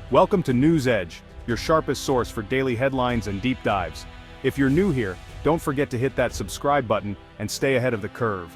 Welcome to News Edge, your sharpest source for daily headlines and deep dives. If you're new here, don't forget to hit that subscribe button and stay ahead of the curve.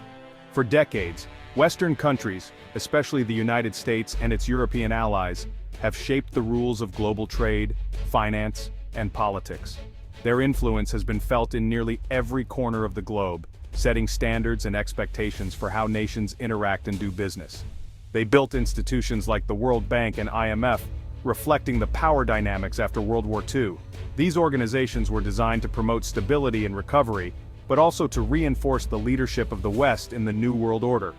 For decades, Western countries, especially the United States and its European allies, have shaped the rules of global trade, finance, and politics. Their influence has been felt in nearly every corner of the globe, setting standards and expectations for how nations interact and do business. They built institutions like the World Bank and IMF, reflecting the power dynamics after World War II. These organizations were designed to promote stability and recovery, but also to reinforce the leadership of the West in the New World Order.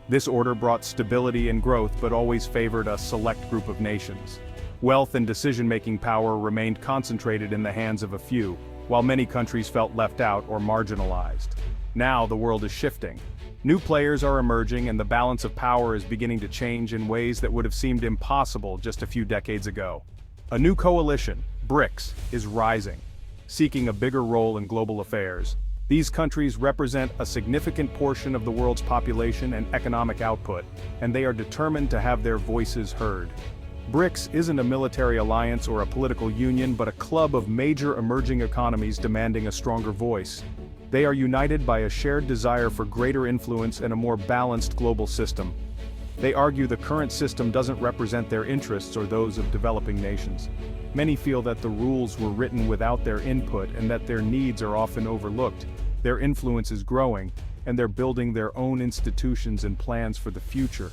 This order brought stability and growth but always favored a select group of nations. Wealth and decision-making power remained concentrated in the hands of a few, while many countries felt left out or marginalized. Now the world is shifting. New players are emerging and the balance of power is beginning to change in ways that would have seemed impossible just a few decades ago. A new coalition, BRICS, is rising, seeking a bigger role in global affairs. These countries represent a significant portion of the world's population and economic output, and they are determined to have their voices heard. BRICS isn't a military alliance or a political union, but a club of major emerging economies demanding a stronger voice. They are united by a shared desire for greater influence and a more balanced global system. They argue the current system doesn't represent their interests or those of developing nations. Many feel that the rules were written without their input and that their needs are often overlooked. Their influence is growing, and they're building their own institutions and plans for the future.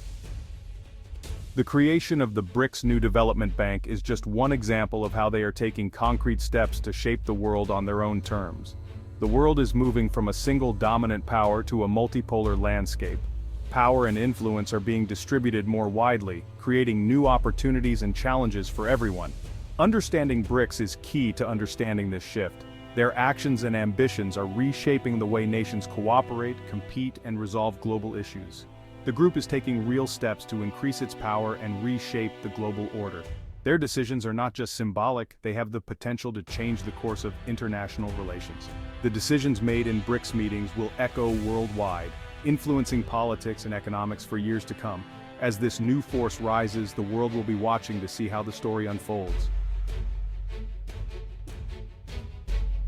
The creation of the BRICS New Development Bank is just one example of how they are taking concrete steps to shape the world on their own terms. The world is moving from a single dominant power to a multipolar landscape. Power and influence are being distributed more widely, creating new opportunities and challenges for everyone. Understanding BRICS is key to understanding this shift. Their actions and ambitions are reshaping the way nations cooperate, compete, and resolve global issues. The group is taking real steps to increase its power and reshape the global order. Their decisions are not just symbolic, they have the potential to change the course of international relations. The decisions made in BRICS meetings will echo worldwide, influencing politics and economics for years to come. As this new force rises, the world will be watching to see how the story unfolds.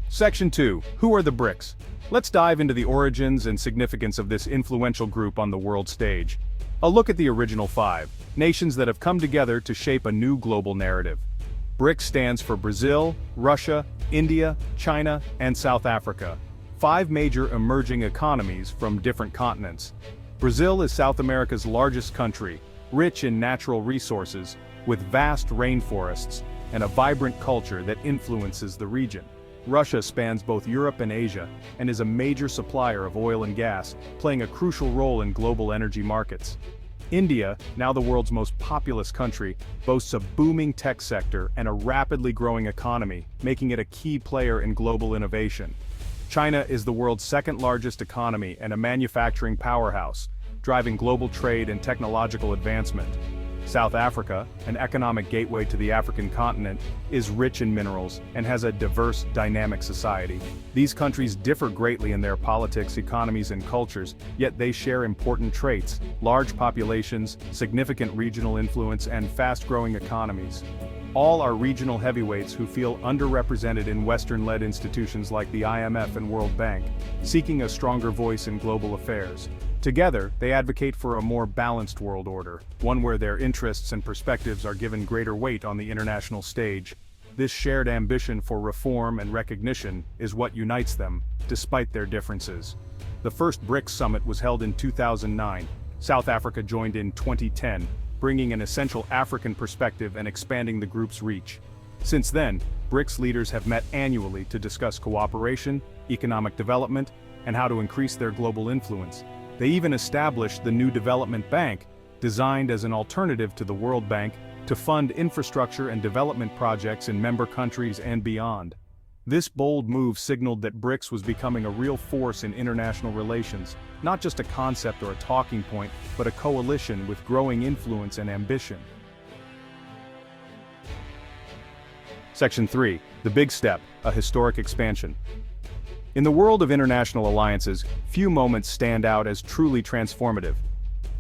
Section 2. Who are the BRICS? Let's dive into the origins and significance of this influential group on the world stage. A look at the original 5 nations that have come together to shape a new global narrative. BRICS stands for Brazil, Russia, India, China, and South Africa. 5 major emerging economies from different continents. Brazil is South America's largest country, rich in natural resources, with vast rainforests and a vibrant culture that influences the region. Russia spans both Europe and Asia, and is a major supplier of oil and gas, playing a crucial role in global energy markets. India, now the world's most populous country, boasts a booming tech sector and a rapidly growing economy, making it a key player in global innovation. China is the world's second largest economy and a manufacturing powerhouse, driving global trade and technological advancement. South Africa, an economic gateway to the African continent, is rich in minerals and has a diverse, dynamic society. These countries differ greatly in their politics, economies, and cultures, yet they share important traits: large populations, significant regional influence, and fast-growing economies. All are regional heavyweights who feel underrepresented in Western-led institutions like the IMF and World Bank, seeking a stronger voice in global affairs. Together, they advocate for a more balanced world order, one where their interests and perspectives are given greater weight on the international stage. This shared ambition for reform and recognition is what unites them, despite their differences. The first BRICS summit was held in 2009. South Africa joined in 2010, bringing an essential African perspective and expanding the group's reach. Since then, BRICS leaders have met annually to discuss cooperation, economic development, and how to increase their global influence. They even established the New Development Bank, designed as an alternative to the World Bank, to fund infrastructure and development projects in member countries and beyond. This bold move signaled that BRICS was becoming a real force in international relations, not just a concept or a talking point, but a coalition with growing influence and ambition. Section 3. The Big Step, a historic expansion. In the world of international alliances, few moments stand out as truly transformative.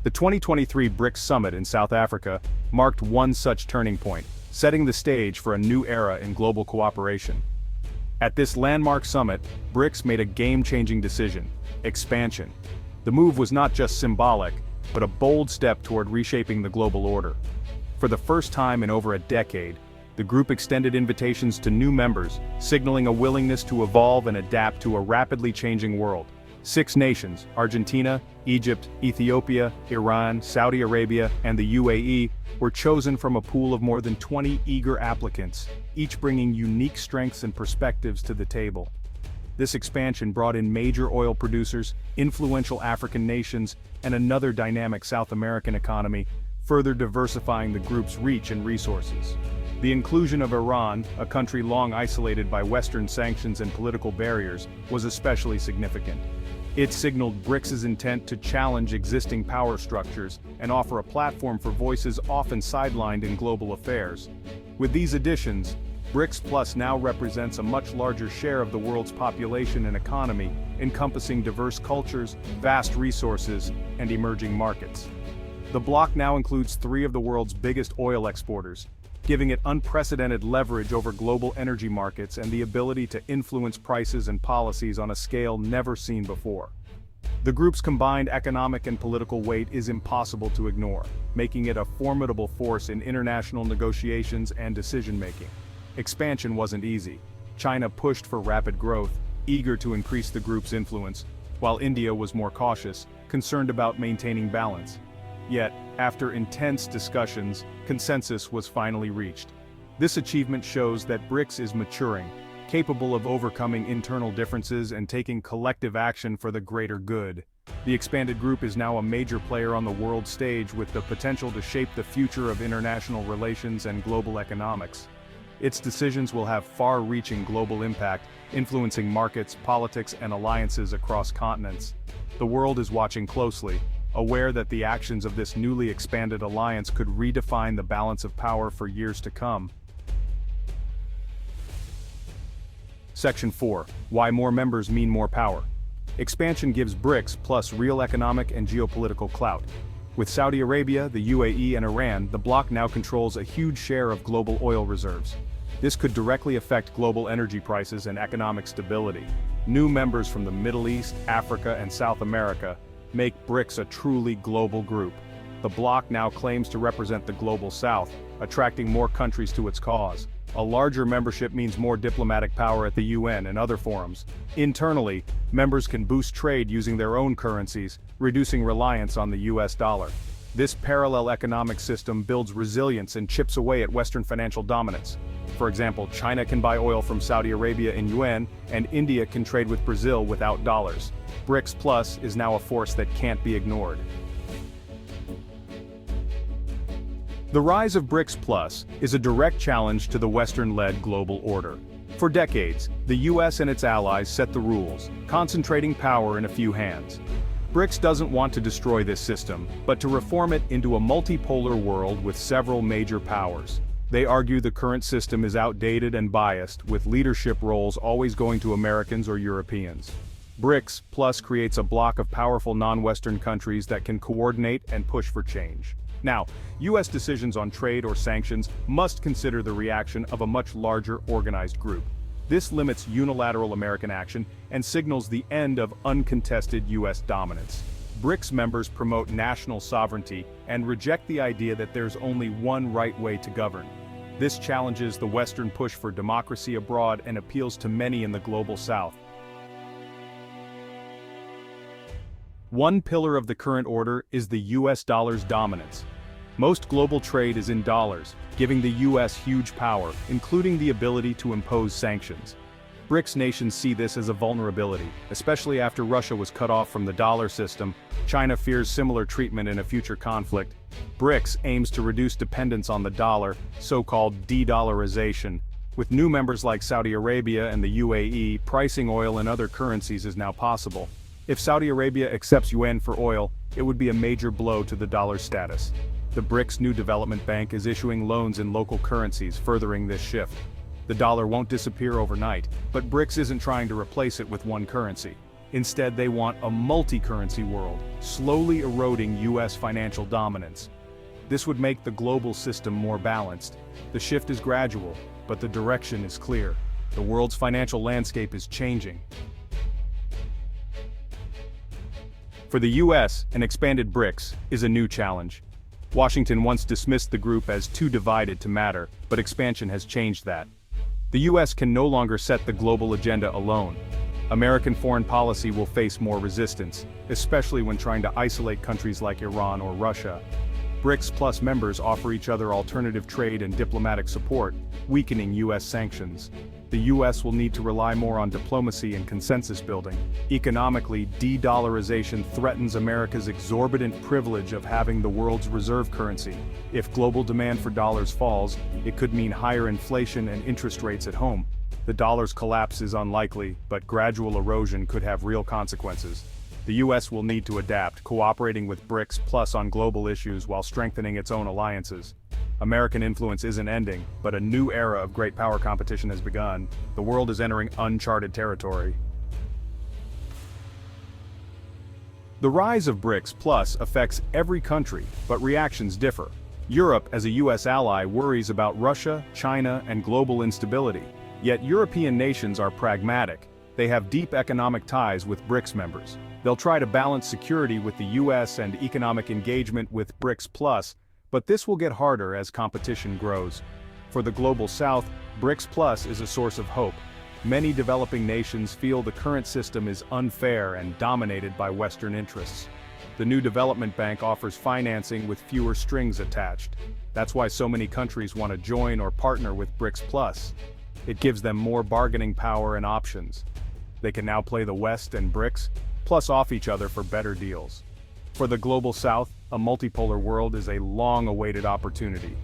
The 2023 BRICS Summit in South Africa marked one such turning point, setting the stage for a new era in global cooperation. At this landmark summit, BRICS made a game-changing decision: expansion. The move was not just symbolic, but a bold step toward reshaping the global order. For the first time in over a decade, the group extended invitations to new members, signaling a willingness to evolve and adapt to a rapidly changing world. 6 nations, Argentina, Egypt, Ethiopia, Iran, Saudi Arabia, and the UAE, were chosen from a pool of more than 20 eager applicants, each bringing unique strengths and perspectives to the table. This expansion brought in major oil producers, influential African nations, and another dynamic South American economy, further diversifying the group's reach and resources. The inclusion of Iran, a country long isolated by Western sanctions and political barriers, was especially significant. It signaled BRICS' intent to challenge existing power structures and offer a platform for voices often sidelined in global affairs. With these additions, BRICS Plus now represents a much larger share of the world's population and economy, encompassing diverse cultures, vast resources, and emerging markets. The bloc now includes 3 of the world's biggest oil exporters, giving it unprecedented leverage over global energy markets and the ability to influence prices and policies on a scale never seen before. The group's combined economic and political weight is impossible to ignore, making it a formidable force in international negotiations and decision-making. Expansion wasn't easy. China pushed for rapid growth, eager to increase the group's influence, while India was more cautious, concerned about maintaining balance. Yet, after intense discussions, consensus was finally reached. This achievement shows that BRICS is maturing, capable of overcoming internal differences and taking collective action for the greater good. The expanded group is now a major player on the world stage with the potential to shape the future of international relations and global economics. Its decisions will have far-reaching global impact, influencing markets, politics, and alliances across continents. The world is watching closely, aware that the actions of this newly expanded alliance could redefine the balance of power for years to come. Section 4. Why more members mean more power. Expansion gives BRICS Plus real economic and geopolitical clout. With Saudi Arabia, the UAE, and Iran, the bloc now controls a huge share of global oil reserves. This could directly affect global energy prices and economic stability. New members from the Middle East, Africa, and South America make BRICS a truly global group. The bloc now claims to represent the global South, attracting more countries to its cause. A larger membership means more diplomatic power at the UN and other forums. Internally, members can boost trade using their own currencies, reducing reliance on the US dollar. This parallel economic system builds resilience and chips away at Western financial dominance. For example, China can buy oil from Saudi Arabia in yuan, and India can trade with Brazil without dollars. BRICS Plus is now a force that can't be ignored. The rise of BRICS Plus is a direct challenge to the Western-led global order. For decades, the US and its allies set the rules, concentrating power in a few hands. BRICS doesn't want to destroy this system, but to reform it into a multipolar world with several major powers. They argue the current system is outdated and biased, with leadership roles always going to Americans or Europeans. BRICS Plus creates a bloc of powerful non-Western countries that can coordinate and push for change. Now, US decisions on trade or sanctions must consider the reaction of a much larger organized group. This limits unilateral American action and signals the end of uncontested US dominance. BRICS members promote national sovereignty and reject the idea that there's only one right way to govern. This challenges the Western push for democracy abroad and appeals to many in the global South. One pillar of the current order is the US dollar's dominance. Most global trade is in dollars, giving the US huge power, including the ability to impose sanctions. BRICS nations see this as a vulnerability, especially after Russia was cut off from the dollar system. China fears similar treatment in a future conflict. BRICS aims to reduce dependence on the dollar, so-called de-dollarization. With new members like Saudi Arabia and the UAE, pricing oil in other currencies is now possible. If Saudi Arabia accepts yuan for oil, it would be a major blow to the dollar's status. The BRICS New Development Bank is issuing loans in local currencies, furthering this shift. The dollar won't disappear overnight, but BRICS isn't trying to replace it with one currency. Instead, they want a multi-currency world, slowly eroding US financial dominance. This would make the global system more balanced. The shift is gradual, but the direction is clear. The world's financial landscape is changing. For the US, an expanded BRICS is a new challenge. Washington once dismissed the group as too divided to matter, but expansion has changed that. The US can no longer set the global agenda alone. American foreign policy will face more resistance, especially when trying to isolate countries like Iran or Russia. BRICS Plus members offer each other alternative trade and diplomatic support, weakening US sanctions. The US will need to rely more on diplomacy and consensus building. Economically, de-dollarization threatens America's exorbitant privilege of having the world's reserve currency. If global demand for dollars falls, it could mean higher inflation and interest rates at home. The dollar's collapse is unlikely, but gradual erosion could have real consequences. The US will need to adapt, cooperating with BRICS Plus on global issues while strengthening its own alliances. American influence isn't ending, but a new era of great power competition has begun. The world is entering uncharted territory. The rise of BRICS Plus affects every country, but reactions differ. Europe, as a US ally, worries about Russia, China, and global instability. Yet European nations are pragmatic. They have deep economic ties with BRICS members. They'll try to balance security with the US and economic engagement with BRICS Plus, but this will get harder as competition grows. For the global South, BRICS Plus is a source of hope. Many developing nations feel the current system is unfair and dominated by Western interests. The new development bank offers financing with fewer strings attached. That's why so many countries want to join or partner with BRICS Plus. It gives them more bargaining power and options. They can now play the West and BRICS Plus off each other for better deals. For the global South, a multipolar world is a long-awaited opportunity.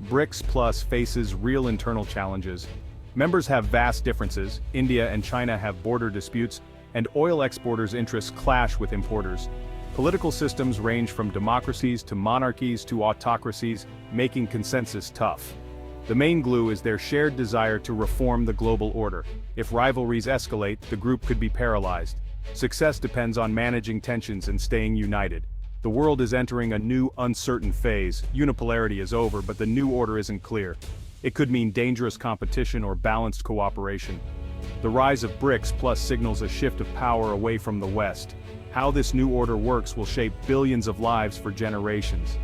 BRICS Plus faces real internal challenges. Members have vast differences, India and China have border disputes, and oil exporters' interests clash with importers. Political systems range from democracies to monarchies to autocracies, making consensus tough. The main glue is their shared desire to reform the global order. If rivalries escalate, the group could be paralyzed. Success depends on managing tensions and staying united. The world is entering a new, uncertain phase. Unipolarity is over, but the new order isn't clear. It could mean dangerous competition or balanced cooperation. The rise of BRICS Plus signals a shift of power away from the West. How this new order works will shape billions of lives for generations.